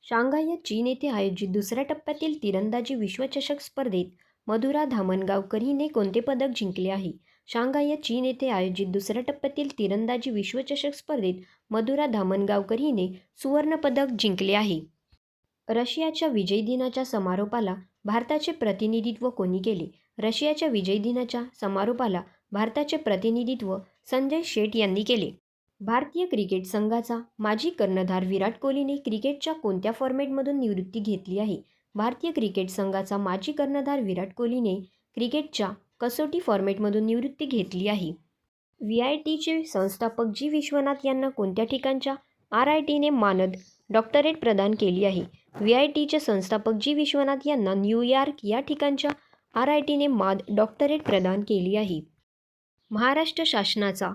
Shanghai चीन येथे आयोजित दुसऱ्या टप्प्यातील तिरंदाजी विश्वचषक स्पर्धेत मधुरा धामणगावकर हिने कोणते पदक जिंकले आहे? शांघाय चीन येथे आयोजित दुसऱ्या टप्प्यातील तिरंदाजी विश्वचषक स्पर्धेत मधुरा धामणगावकर हिने सुवर्णपदक जिंकले आहे. रशियाच्या विजय दिनाच्या समारोपाला भारताचे प्रतिनिधित्व कोणी केले? रशियाच्या विजय दिनाच्या समारोपाला भारताचे प्रतिनिधित्व संजय शेठ यांनी केले. भारतीय क्रिकेट संघाचा माजी कर्णधार विराट कोहलीने क्रिकेटच्या कोणत्या फॉर्मॅटमधून निवृत्ती घेतली आहे? भारतीय क्रिकेट संघाचा माजी कर्णधार विराट कोहलीने क्रिकेटच्या कसोटी फॉर्मॅटमधून निवृत्ती घेतली आहे. VITचे संस्थापक जी. विश्वनाथ यांना कोणत्या ठिकाणच्या RITने मानद डॉक्टरेट प्रदान केली आहे? VITचे संस्थापक जी. विश्वनाथ यांना न्यूयॉर्क या ठिकाणच्या RITने मानद डॉक्टरेट प्रदान केली आहे. महाराष्ट्र शासनाचा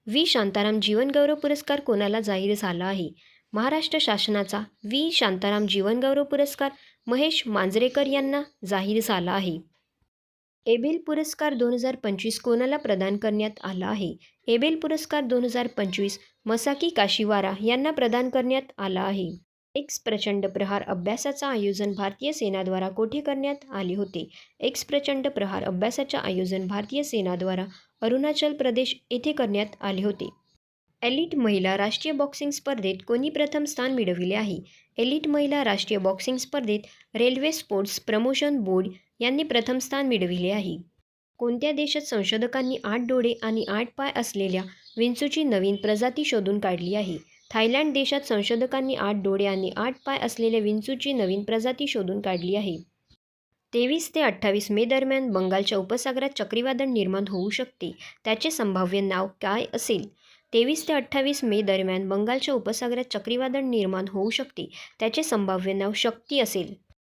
व्ही. शांताराम जीवनगौरव पुरस्कार कोणाला जाहीर झाला आहे? महाराष्ट्र शासनाचा व्ही. शांताराम जीवनगौरव पुरस्कार महेश मांजरेकर यांना जाहीर झाला आहे. एबेल पुरस्कार 2025 कोणाला प्रदान करण्यात आला आहे? एबेल पुरस्कार 2025 मसाकी काशीवारा यांना प्रदान करण्यात आला आहे. एक्स प्रचंड प्रहार अभ्यासाचा आयोजन भारतीय सेनाद्वारा कोठे करण्यात आले होते? एक्स प्रचंड प्रहार अभ्यासाचे आयोजन भारतीय सेनाद्वारा अरुणाचल प्रदेश येथे करण्यात आले होते. एलिट महिला राष्ट्रीय बॉक्सिंग स्पर्धेत कोणी प्रथम स्थान मिळविले आहे? एलिट महिला राष्ट्रीय बॉक्सिंग स्पर्धेत रेल्वे स्पोर्ट्स प्रमोशन बोर्ड यांनी प्रथम स्थान मिळविले आहे. कोणत्या देशात संशोधकांनी 8 डोळे आणि 8 पाय असलेल्या विंचूची नवीन प्रजाती शोधून काढली आहे? थायलंड देशात संशोधकांनी 8 डोळे आणि 8 पाय असलेल्या विंचूची नवीन प्रजाती शोधून काढली आहे. 23 ते 28 मे दरम्यान बंगालच्या उपसागरात चक्रीवादळ निर्माण होऊ शकते. त्याचे संभाव्य नाव काय असेल? 23 ते 28 मे दरम्यान बंगालच्या उपसागरात चक्रीवादळ निर्माण होऊ शकते. त्याचे संभाव्य नाव शक्ती असेल.